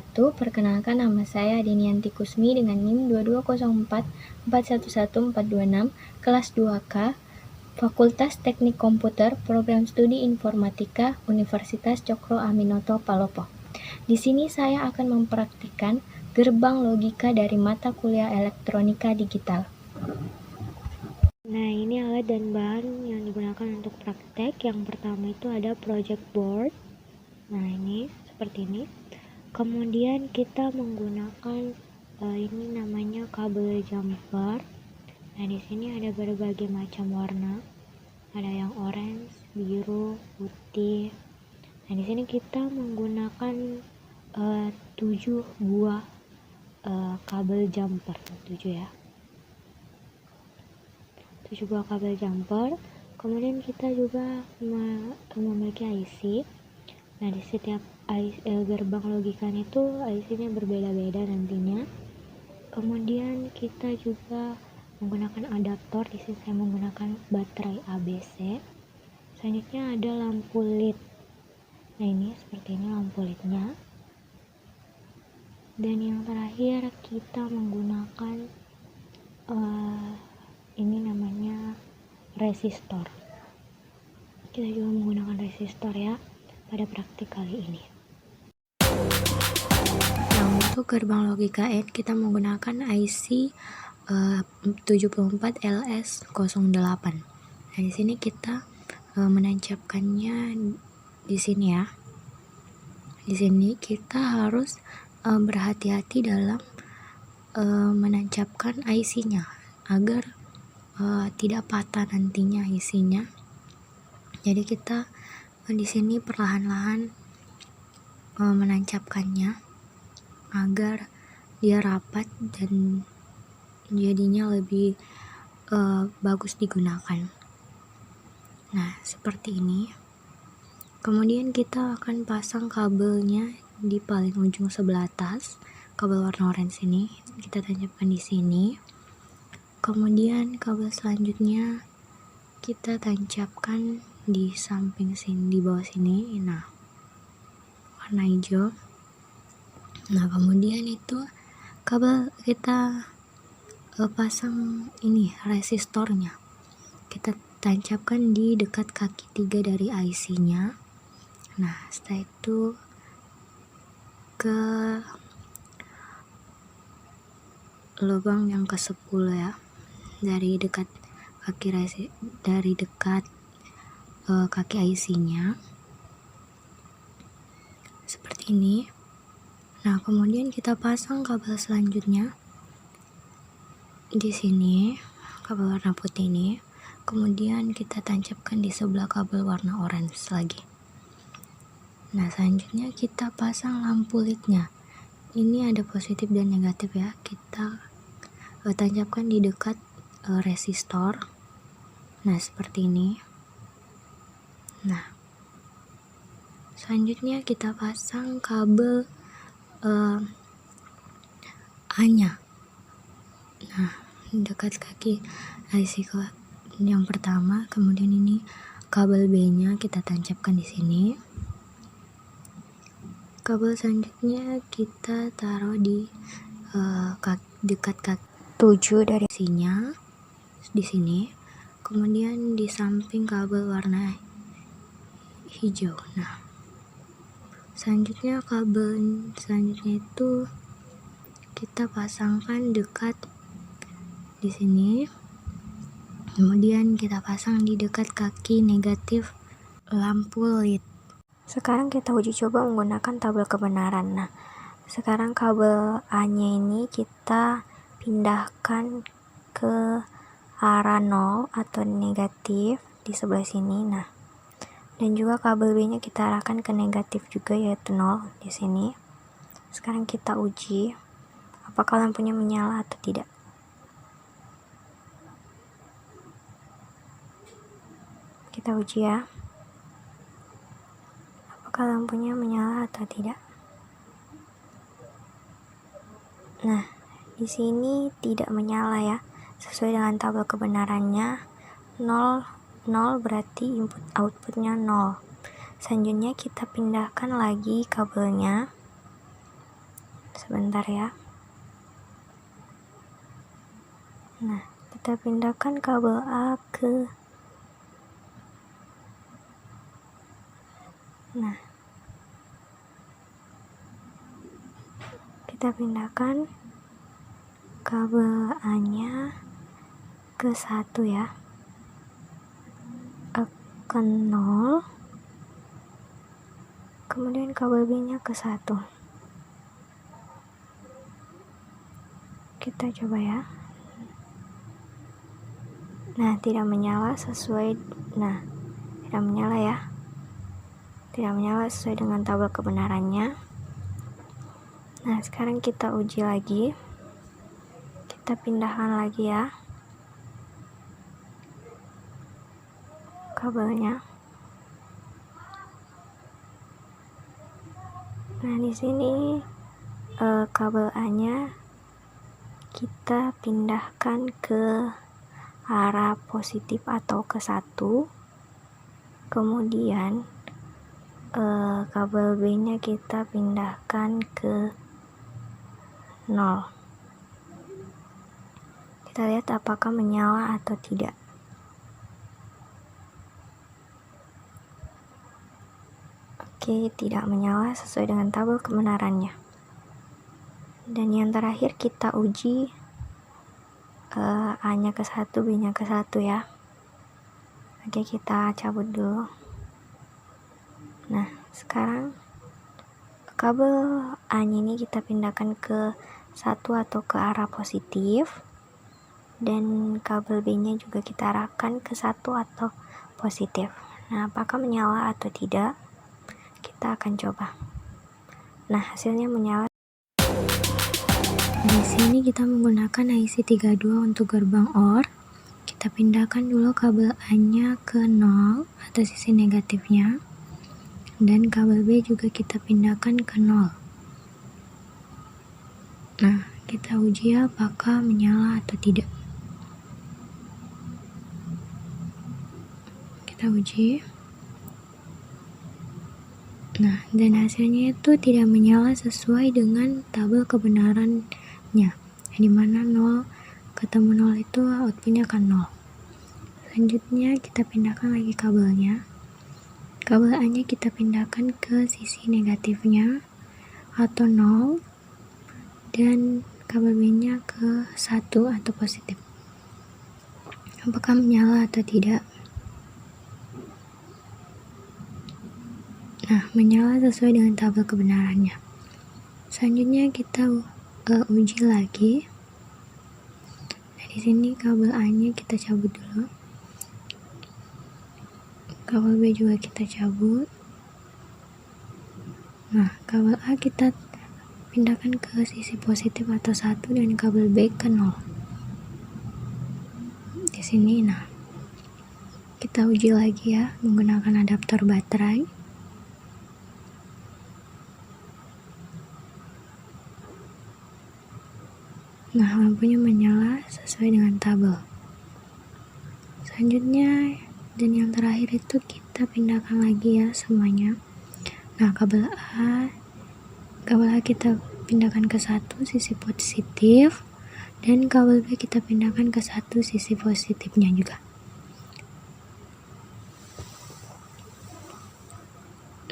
wabarakatuh. Perkenalkan, nama saya Dinianti Kusmi dengan NIM 22044111426, kelas 2K, Fakultas Teknik Komputer, Program Studi Informatika, Universitas Cokro Aminoto Palopo. Di sini saya akan mempraktikkan gerbang logika dari mata kuliah elektronika digital. Nah, ini alat dan bahan yang digunakan untuk praktek. Yang pertama itu ada project board. Nah, ini seperti ini. Kemudian kita menggunakan ini namanya kabel jumper. Nah, di sini ada berbagai macam warna. Ada yang orange, biru, putih. Nah, di sini kita menggunakan 7 buah kabel jumper, 7 ya. 7 buah kabel jumper. Kemudian kita juga memiliki IC. Nah, di setiap gerbang logikan itu IC-nya berbeda-beda nantinya. Kemudian kita juga menggunakan adaptor. Di sini saya menggunakan baterai ABC. Selanjutnya ada lampu LED. Nah, ini seperti ini lampu LED-nya. Dan yang terakhir kita menggunakan ini namanya resistor. Kita juga menggunakan resistor ya pada praktik kali ini. Nah, untuk gerbang logika AND kita menggunakan IC 74LS08. Nah, di sini kita menancapkannya di sini ya. Di sini kita harus berhati-hati dalam menancapkan IC-nya agar tidak patah nantinya IC-nya. Jadi kita di sini perlahan-lahan menancapkannya agar dia rapat dan jadinya lebih bagus digunakan. Nah, seperti ini. Kemudian kita akan pasang kabelnya di paling ujung sebelah atas. Kabel warna orange ini kita tancapkan di sini. Kemudian kabel selanjutnya kita tancapkan di samping sini, di bawah sini. Nah, warna hijau. Nah, kemudian itu kabel kita pasang ini resistornya. Kita tancapkan di dekat kaki 3 dari IC-nya. Nah, setelah itu ke lubang yang ke-10 ya. Dari dekat kaki IC-nya. Seperti ini. Nah, kemudian kita pasang kabel selanjutnya di sini, kabel warna putih ini. Kemudian kita tancapkan di sebelah kabel warna orange lagi. Nah, selanjutnya kita pasang lampu LED-nya. Ini ada positif dan negatif ya. Kita tancapkan di dekat resistor. Nah, seperti ini. Nah, selanjutnya kita pasang kabel A-nya. Nah, dekat kaki IC yang pertama. Kemudian ini kabel B-nya kita tancapkan di sini. Kabel selanjutnya kita taruh di dekat kaki 7 dari IC-nya di sini. Kemudian di samping kabel warna hijau. Nah, selanjutnya kabel selanjutnya itu kita pasangkan dekat di sini. Kemudian kita pasang di dekat kaki negatif lampu LED. Sekarang kita uji coba menggunakan tabel kebenaran. Nah, sekarang kabel A-nya ini kita pindahkan ke arah 0 atau negatif di sebelah sini. Nah, dan juga kabel B-nya kita arahkan ke negatif juga, yaitu 0 di sini. Sekarang kita uji apakah lampunya menyala atau tidak. Kita uji ya. Apakah lampunya menyala atau tidak. Nah, di sini tidak menyala ya. Sesuai dengan tabel kebenarannya 0 berarti input outputnya 0. Selanjutnya kita pindahkan lagi kabelnya Sebentar ya. Nah, kita pindahkan kabel A ke kita pindahkan kabel A-nya ke 1 ya. Ke 0. Kemudian kabel B-nya ke 1. Kita coba ya. Nah, tidak menyala sesuai tidak menyala ya. Tidak menyala sesuai dengan tabel kebenarannya. Nah, sekarang kita uji lagi. Kita pindahkan lagi ya kabelnya. Nah, di sini kabel A-nya kita pindahkan ke arah positif atau ke 1. Kemudian kabel B-nya kita pindahkan ke 0. Kita lihat apakah menyala atau tidak. Oke, tidak menyala sesuai dengan tabel kebenarannya. Dan yang terakhir kita uji A-nya ke 1, B-nya ke 1 ya. Oke, kita cabut dulu. Nah, sekarang kabel A-nya ini kita pindahkan ke 1 atau ke arah positif. Dan kabel B-nya juga kita arahkan ke 1 atau positif. Nah, apakah menyala atau tidak? Kita akan coba. Nah, hasilnya menyala. Di sini kita menggunakan IC 32 untuk gerbang OR. Kita pindahkan dulu kabel A-nya ke 0 atau sisi negatifnya. Dan kabel B juga kita pindahkan ke 0. Nah, kita uji apakah menyala atau tidak. Kita uji. Nah, dan hasilnya itu tidak menyala sesuai dengan tabel kebenarannya. Dimana 0 ketemu 0 itu outputnya akan 0. Selanjutnya kita pindahkan lagi kabelnya. Kabel A-nya kita pindahkan ke sisi negatifnya atau 0. Dan kabel B-nya ke 1 atau positif. Apakah menyala atau tidak? Nah, menyala sesuai dengan tabel kebenarannya. Selanjutnya kita uji lagi. Nah, di sini kabel A-nya kita cabut dulu. Kabel B juga kita cabut. Nah, kabel A kita pindahkan ke sisi positif atau 1 dan kabel B ke 0. Di sini, nah, kita uji lagi ya menggunakan adaptor baterai. Nah, lampunya menyala sesuai dengan tabel. Selanjutnya dan yang terakhir itu kita pindahkan lagi ya semuanya. Nah, kabel A kita pindahkan ke 1 sisi positif dan kabel B kita pindahkan ke 1 sisi positifnya juga.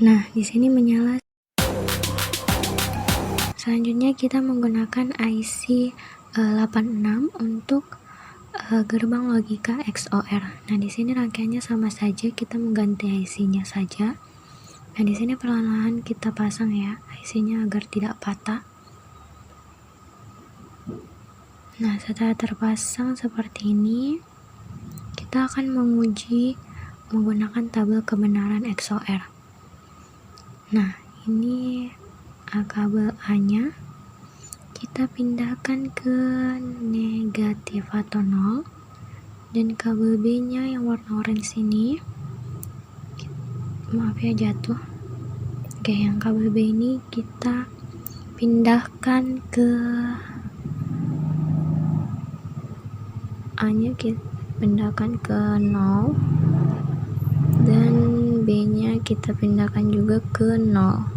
Nah, di sini menyala. Selanjutnya kita menggunakan IC 86 untuk gerbang logika XOR. Nah, di sini rangkaiannya sama saja, kita mengganti IC-nya saja. Nah, di sini perlahan-lahan kita pasang ya IC-nya agar tidak patah. Nah, setelah terpasang seperti ini, kita akan menguji menggunakan tabel kebenaran XOR. Nah, ini kabel A-nya kita pindahkan ke negatif atau 0 dan kabel B-nya yang warna orange ini, maaf ya jatuh. Oke, yang kabel B ini kita pindahkan ke A-nya kita pindahkan ke 0 dan B-nya kita pindahkan juga ke 0.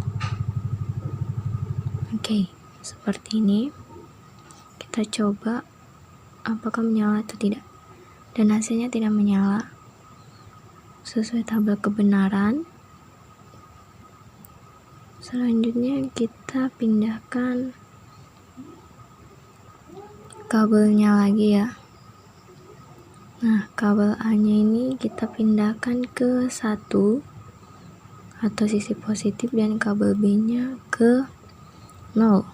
Oke, seperti ini. Kita coba apakah menyala atau tidak, dan hasilnya tidak menyala sesuai tabel kebenaran. Selanjutnya kita pindahkan kabelnya lagi ya. Nah, kabel A nya ini kita pindahkan ke 1 atau sisi positif, dan kabel B nya ke 0.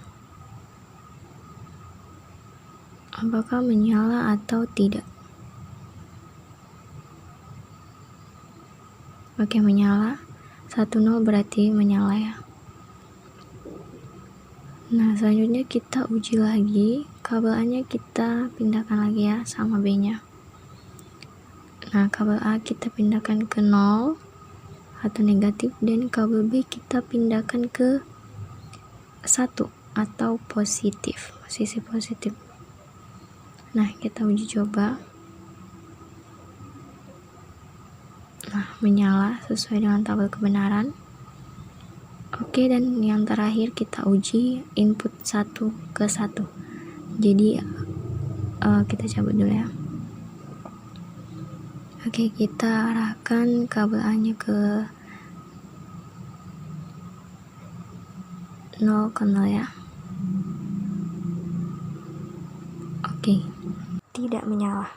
Apakah menyala atau tidak? Oke, menyala. 1-0 berarti menyala ya. Nah, selanjutnya kita uji lagi. Kabel A nya kita pindahkan lagi ya, sama B nya. Nah, kabel A kita pindahkan ke 0 atau negatif, dan kabel B kita pindahkan ke 1 atau positif, sisi positif. Nah, kita uji coba. Nah, menyala sesuai dengan tabel kebenaran. Oke, dan yang terakhir kita uji input 1 ke 1. Jadi kita cabut dulu ya. Oke, kita arahkan kabel A nya ke 0 ya. Oke, tidak menyala.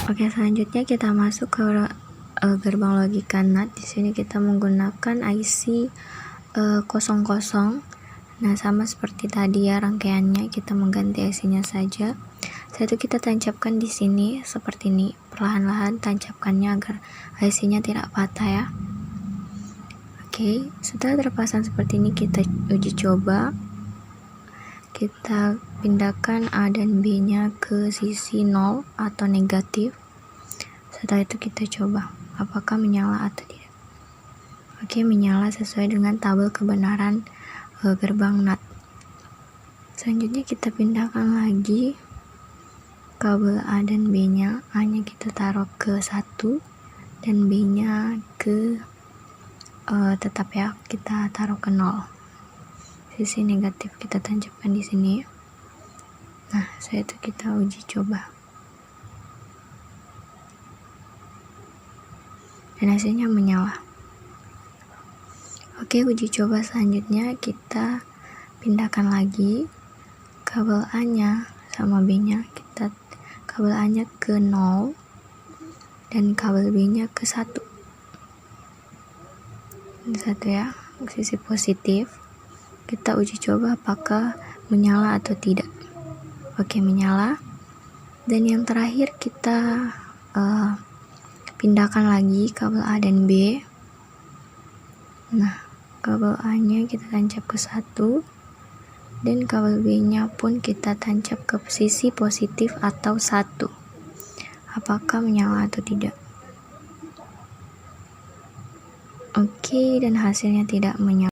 Oke, selanjutnya kita masuk ke gerbang logika NAT. Di sini kita menggunakan IC 00. Nah, sama seperti tadi ya rangkaiannya, kita mengganti IC-nya saja. Setelah itu kita tancapkan di sini seperti ini. Perlahan-lahan tancapkannya agar IC-nya tidak patah ya. Oke, setelah terpasang seperti ini kita uji coba. Kita pindahkan A dan B-nya ke sisi 0 atau negatif. Setelah itu kita coba apakah menyala atau tidak. Oke, menyala sesuai dengan tabel kebenaran gerbang NAT. Selanjutnya kita pindahkan lagi kabel A dan B-nya. A-nya kita taruh ke 1 dan B-nya ke tetap ya, kita taruh ke 0. Sisi negatif kita tancapkan di sini. Nah, setelah itu kita uji coba. Dan hasilnya menyala. Oke, uji coba selanjutnya kita pindahkan lagi kabel A nya sama B nya. Kita kabel A nya ke 0 dan kabel B nya ke 1 ya, sisi positif. Kita uji coba apakah menyala atau tidak. Oke, menyala. Dan yang terakhir kita pindahkan lagi kabel A dan B. Nah, kabel A nya kita tancap ke 1 dan kabel B nya pun kita tancap ke sisi positif atau 1. Apakah menyala atau tidak? Oke, dan hasilnya tidak menyala.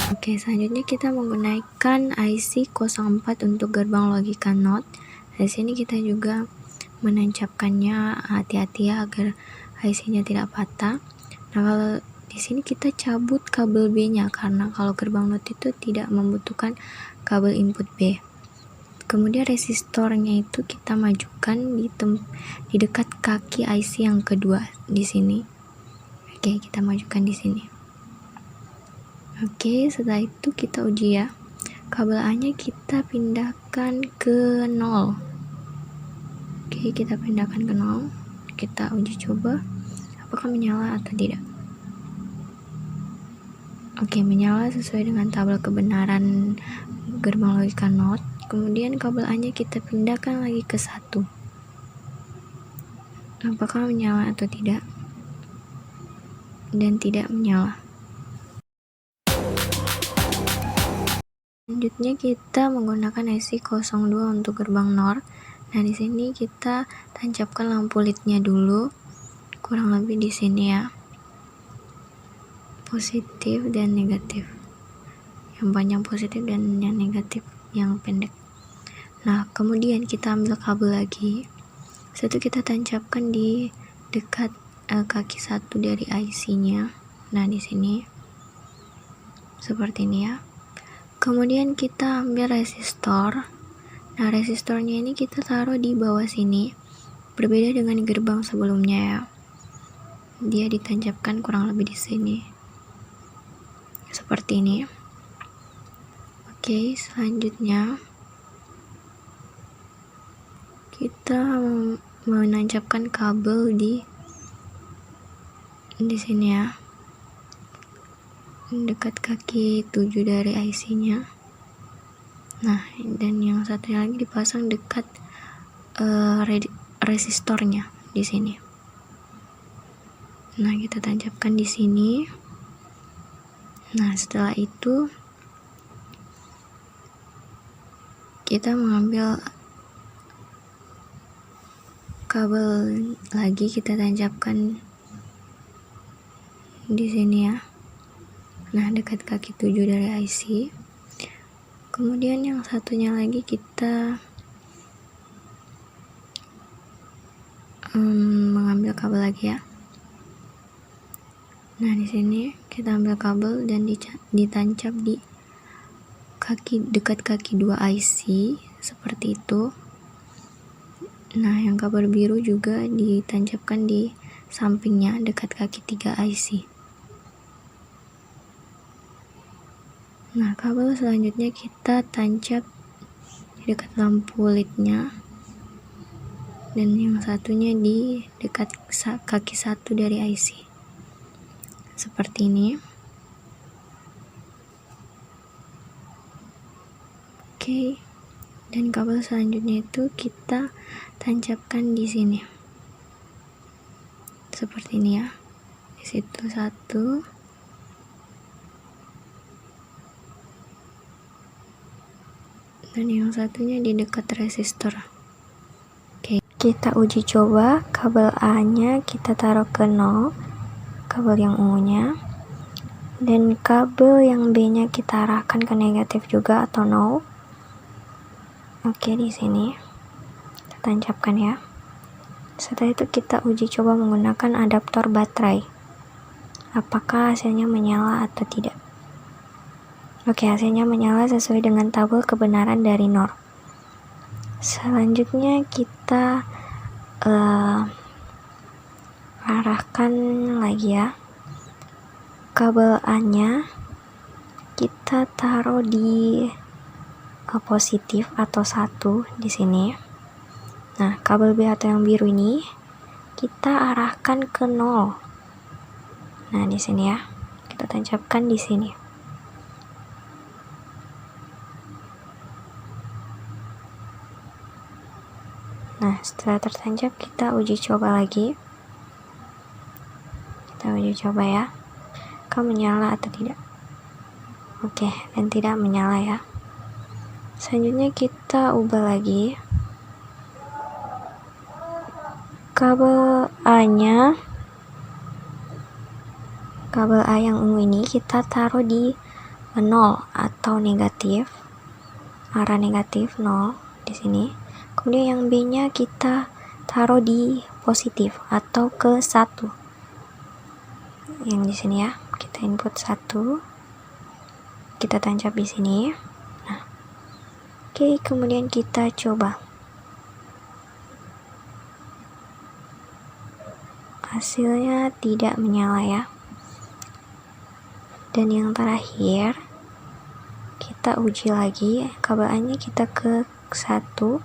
Oke, selanjutnya kita menggunakan IC 04 untuk gerbang logika NOT. Di sini kita juga menancapkannya hati-hati ya agar IC-nya tidak patah. Nah, kalau di sini kita cabut kabel B-nya karena kalau gerbang NOT itu tidak membutuhkan kabel input B. Kemudian resistornya itu kita majukan di dekat kaki IC yang kedua di sini. Oke, kita majukan di sini. Oke, setelah itu kita uji ya. Kabel A-nya kita pindahkan ke 0. Oke, kita pindahkan ke 0. Kita uji coba apakah menyala atau tidak. Oke, menyala sesuai dengan tabel kebenaran gerbang logika NOT. Kemudian kabel A-nya kita pindahkan lagi ke 1. Apakah menyala atau tidak? Dan tidak menyala. Selanjutnya kita menggunakan IC 02 untuk gerbang NOR. Nah, di sini kita tancapkan lampu LED-nya dulu, kurang lebih di sini ya, positif dan negatif. Yang panjang positif dan yang negatif yang pendek. Nah, kemudian kita ambil kabel lagi. Setelah itu kita tancapkan di dekat kaki 1 dari IC-nya. Nah, di sini. seperti ini ya. Kemudian kita ambil resistor. Nah, resistornya ini kita taruh di bawah sini. Berbeda dengan gerbang sebelumnya ya. Dia ditancapkan kurang lebih di sini. Seperti ini. Oke, selanjutnya kita menancapkan kabel di sini ya, dekat kaki 7 dari IC-nya. Nah, dan yang satunya lagi dipasang dekat resistornya di sini. Nah, kita tancapkan di sini. Nah, setelah itu kita mengambil kabel lagi, kita tancapkan di sini ya. Nah, dekat kaki 7 dari IC. Kemudian yang satunya lagi kita mengambil kabel lagi ya. Nah, di sini kita ambil kabel dan ditancap di dekat kaki 2 IC seperti itu. Nah, yang kabel biru juga ditancapkan di sampingnya dekat kaki 3 IC. Nah, kabel selanjutnya kita tancap di dekat lampu LED-nya. Dan yang satunya di dekat kaki 1 dari IC. Seperti ini. Oke. Dan kabel selanjutnya itu kita tancapkan di sini. Seperti ini ya. Di situ 1. Dan yang satunya di dekat resistor. Oke, kita uji coba. Kabel A-nya kita taruh ke 0, kabel yang ungunya. Dan kabel yang B-nya kita arahkan ke negatif juga atau 0. Oke, di sini kita tancapkan ya. Setelah itu kita uji coba menggunakan adaptor baterai. Apakah hasilnya menyala atau tidak? Oke, hasilnya menyala sesuai dengan tabel kebenaran dari NOR. Selanjutnya kita arahkan lagi ya. Kabel A-nya kita taruh di positif atau 1 di sini. Nah, kabel B atau yang biru ini kita arahkan ke 0. Nah, di sini ya. Kita tancapkan di sini. Nah, setelah tertancap kita uji coba lagi. Kita uji coba ya. Apakah menyala atau tidak? Oke, dan tidak menyala ya. Selanjutnya kita ubah lagi. Kabel A-nya, kabel A yang ungu ini kita taruh di 0 atau negatif, arah negatif 0 di sini. Kemudian yang B-nya kita taruh di positif atau ke 1. Yang di sini ya, kita input 1. Kita tancap di sini. Nah, oke, kemudian kita coba. Hasilnya tidak menyala ya. Dan yang terakhir kita uji lagi. Kabel A-nya kita ke 1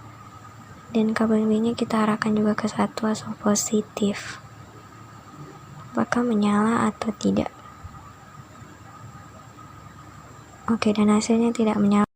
dan kabel B-nya kita arahkan juga ke 1 atau positif. Apakah menyala atau tidak? Oke, dan hasilnya tidak menyala.